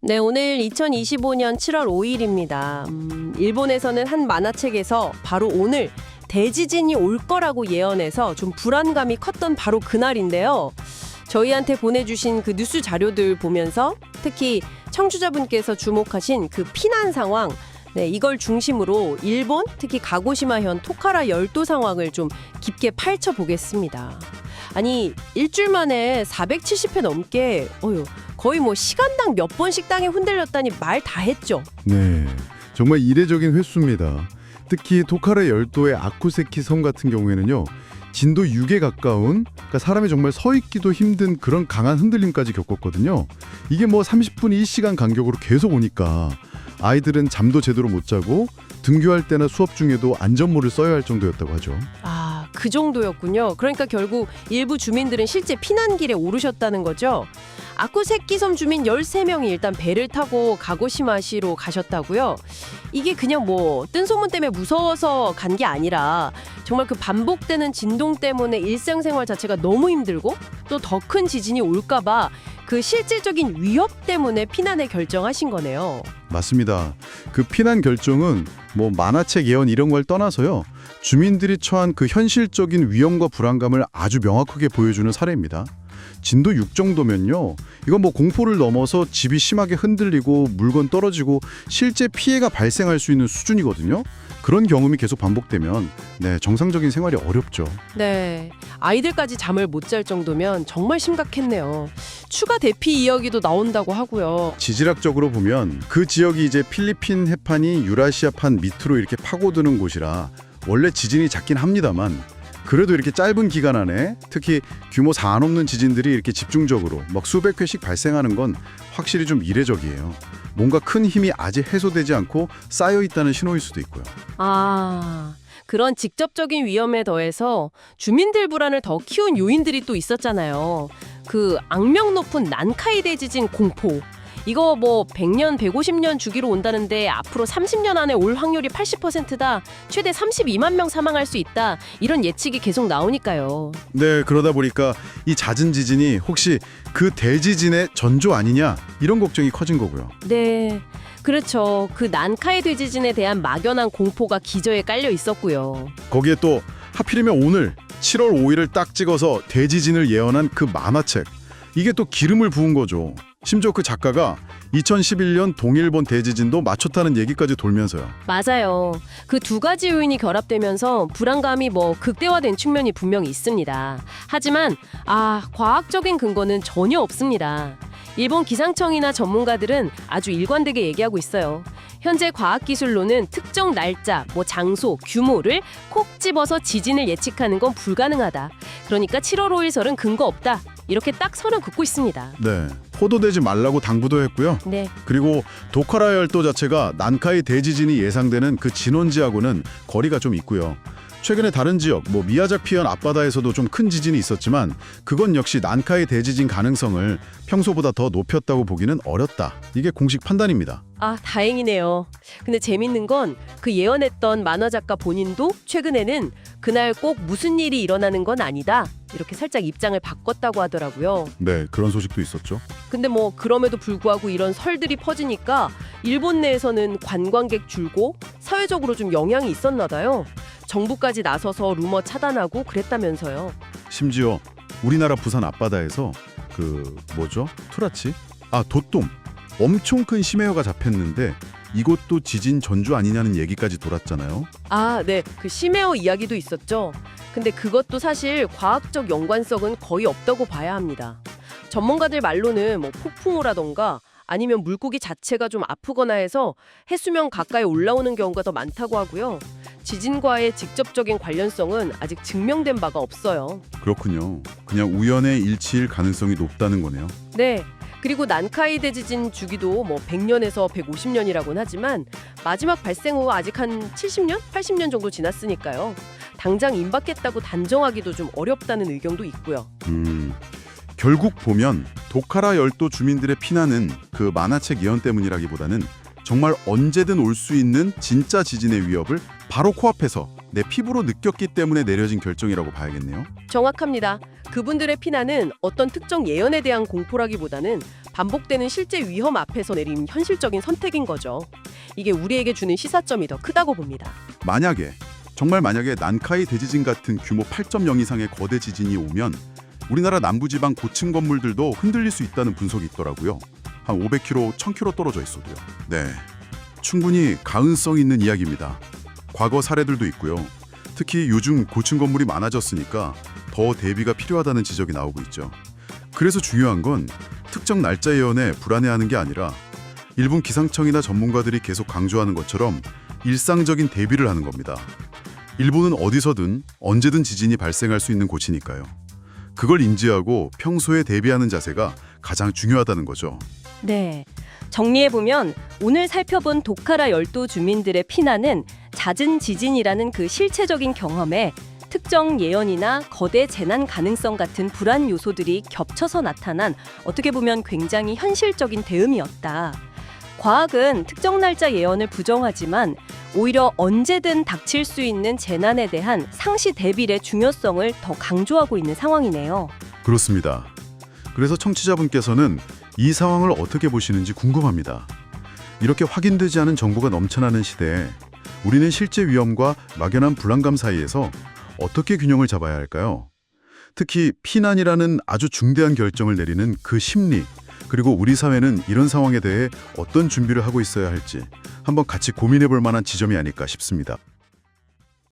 네, 오늘 2025년 7월 5일입니다. 일본에서는 한 만화책에서 바로 오늘 대지진이 올 거라고 예언해서 좀 불안감이 컸던 바로 그날인데요. 저희한테 보내주신 그 뉴스 자료들 보면서 특히 청취자분께서 주목하신 그 피난 상황, 네, 이걸 중심으로 일본, 특히 가고시마현 토카라 열도 상황을 좀 깊게 파헤쳐보겠습니다. 아니, 일주일 만에 470회 넘게 거의 뭐 시간당 몇 번씩 땅에 흔들렸다니 말 다 했죠. 네, 정말 이례적인 횟수입니다. 특히 토카라 열도의 아쿠세키 섬 같은 경우에는요. 진도 6에 가까운, 그러니까 사람이 정말 서 있기도 힘든 그런 강한 흔들림까지 겪었거든요. 이게 뭐 30분 1시간 간격으로 계속 오니까 아이들은 잠도 제대로 못 자고 등교할 때나 수업 중에도 안전모를 써야 할 정도였다고 하죠. 아, 그 정도였군요. 그러니까 결국 일부 주민들은 실제 피난길에 오르셨다는 거죠. 아쿠세키 섬 주민 13명이 일단 배를 타고 가고시마시로 가셨다고요. 이게 그냥 뭐 뜬소문 때문에 무서워서 간 게 아니라 정말 그 반복되는 진동 때문에 일상생활 자체가 너무 힘들고 또 더 큰 지진이 올까 봐 그 실질적인 위협 때문에 피난을 결정하신 거네요. 맞습니다. 그 피난 결정은 뭐 만화책 예언 이런 걸 떠나서요. 주민들이 처한 그 현실적인 위험과 불안감을 아주 명확하게 보여주는 사례입니다. 진도 6 정도면요. 이건 뭐 공포를 넘어서 집이 심하게 흔들리고 물건 떨어지고 실제 피해가 발생할 수 있는 수준이거든요. 그런 경험이 계속 반복되면 정상적인 생활이 어렵죠. 네, 아이들까지 잠을 못 잘 정도면 정말 심각했네요. 추가 대피 이야기도 나온다고 하고요. 지질학적으로 보면 그 지역이 이제 필리핀 해판이 유라시아판 밑으로 이렇게 파고드는 곳이라 원래 지진이 잦긴 합니다만 그래도 이렇게 짧은 기간 안에 특히 규모 4 넘는 지진들이 이렇게 집중적으로 막 수백 회씩 발생하는 건 확실히 좀 이례적이에요. 뭔가 큰 힘이 아직 해소되지 않고 쌓여 있다는 신호일 수도 있고요. 아, 그런 직접적인 위험에 더해서 주민들 불안을 더 키운 요인들이 또 있었잖아요. 그 악명 높은 난카이 대지진 공포. 이거 뭐 100년, 150년 주기로 온다는데 앞으로 30년 안에 올 확률이 80%다. 최대 32만 명 사망할 수 있다. 이런 예측이 계속 나오니까요. 네, 그러다 보니까 이 잦은 지진이 혹시 그 대지진의 전조 아니냐 이런 걱정이 커진 거고요. 네, 그렇죠. 그 난카이 대지진에 대한 막연한 공포가 기저에 깔려 있었고요. 거기에 또 하필이면 오늘 7월 5일을 딱 찍어서 대지진을 예언한 그 만화책. 이게 또 기름을 부은 거죠. 심지어 그 작가가 2011년 동일본 대지진도 맞췄다는 얘기까지 돌면서요. 맞아요. 그 두 가지 요인이 결합되면서 불안감이 뭐 극대화된 측면이 분명히 있습니다. 하지만 과학적인 근거는 전혀 없습니다. 일본 기상청이나 전문가들은 아주 일관되게 얘기하고 있어요. 현재 과학기술로는 특정 날짜, 장소, 규모를 콕 집어서 지진을 예측하는 건 불가능하다. 그러니까 7월 5일 설은 근거 없다. 이렇게 딱 선을 긋고 있습니다. 네, 호도되지 말라고 당부도 했고요. 네. 그리고 도카라 열도 자체가 난카이 대지진이 예상되는 그 진원지하고는 거리가 좀 있고요. 최근에 다른 지역, 미야자키현 앞바다에서도 좀 큰 지진이 있었지만 그건 역시 난카이 대지진 가능성을 평소보다 더 높였다고 보기는 어렵다. 이게 공식 판단입니다. 아, 다행이네요. 근데 재밌는 건 그 예언했던 만화 작가 본인도 최근에는 그날 꼭 무슨 일이 일어나는 건 아니다. 이렇게 살짝 입장을 바꿨다고 하더라고요. 네, 그런 소식도 있었죠. 근데 그럼에도 불구하고 이런 설들이 퍼지니까 일본 내에서는 관광객 줄고 사회적으로 좀 영향이 있었나 봐요. 정부까지 나서서 루머 차단하고 그랬다면서요. 심지어 우리나라 부산 앞바다에서 투라치? 도톰. 엄청 큰 심해어가 잡혔는데 이것도 지진 전주 아니냐는 얘기까지 돌았잖아요. 아, 네. 그 심해어 이야기도 있었죠. 근데 그것도 사실 과학적 연관성은 거의 없다고 봐야 합니다. 전문가들 말로는 폭풍우라던가 아니면 물고기 자체가 좀 아프거나 해서 해수면 가까이 올라오는 경우가 더 많다고 하고요. 지진과의 직접적인 관련성은 아직 증명된 바가 없어요. 그렇군요. 그냥 우연의 일치일 가능성이 높다는 거네요. 네. 그리고 난카이 대지진 주기도 100년에서 150년이라고는 하지만 마지막 발생 후 아직 한 70년, 80년 정도 지났으니까요. 당장 임박했다고 단정하기도 좀 어렵다는 의견도 있고요. 결국 보면 도카라 열도 주민들의 피난은 그 만화책 예언 때문이라기보다는 정말 언제든 올 수 있는 진짜 지진의 위협을 바로 코앞에서 내 피부로 느꼈기 때문에 내려진 결정이라고 봐야겠네요. 정확합니다. 그분들의 피난은 어떤 특정 예언에 대한 공포라기보다는 반복되는 실제 위험 앞에서 내린 현실적인 선택인 거죠. 이게 우리에게 주는 시사점이 더 크다고 봅니다. 정말 만약에 난카이 대지진 같은 규모 8.0 이상의 거대 지진이 오면 우리나라 남부지방 고층 건물들도 흔들릴 수 있다는 분석이 있더라고요. 한 500km, 1000km 떨어져 있어도요. 네, 충분히 가능성 있는 이야기입니다. 과거 사례들도 있고요. 특히 요즘 고층 건물이 많아졌으니까 더 대비가 필요하다는 지적이 나오고 있죠. 그래서 중요한 건 특정 날짜 예언에 불안해하는 게 아니라 일본 기상청이나 전문가들이 계속 강조하는 것처럼 일상적인 대비를 하는 겁니다. 일본은 어디서든 언제든 지진이 발생할 수 있는 곳이니까요. 그걸 인지하고 평소에 대비하는 자세가 가장 중요하다는 거죠. 네. 정리해보면 오늘 살펴본 도카라 열도 주민들의 피난은 잦은 지진이라는 그 실체적인 경험에 특정 예언이나 거대 재난 가능성 같은 불안 요소들이 겹쳐서 나타난 어떻게 보면 굉장히 현실적인 대응이었다. 과학은 특정 날짜 예언을 부정하지만 오히려 언제든 닥칠 수 있는 재난에 대한 상시 대비의 중요성을 더 강조하고 있는 상황이네요. 그렇습니다. 그래서 청취자분께서는 이 상황을 어떻게 보시는지 궁금합니다. 이렇게 확인되지 않은 정보가 넘쳐나는 시대에 우리는 실제 위험과 막연한 불안감 사이에서 어떻게 균형을 잡아야 할까요? 특히 피난이라는 아주 중대한 결정을 내리는 그 심리, 그리고 우리 사회는 이런 상황에 대해 어떤 준비를 하고 있어야 할지 한번 같이 고민해 볼 만한 지점이 아닐까 싶습니다.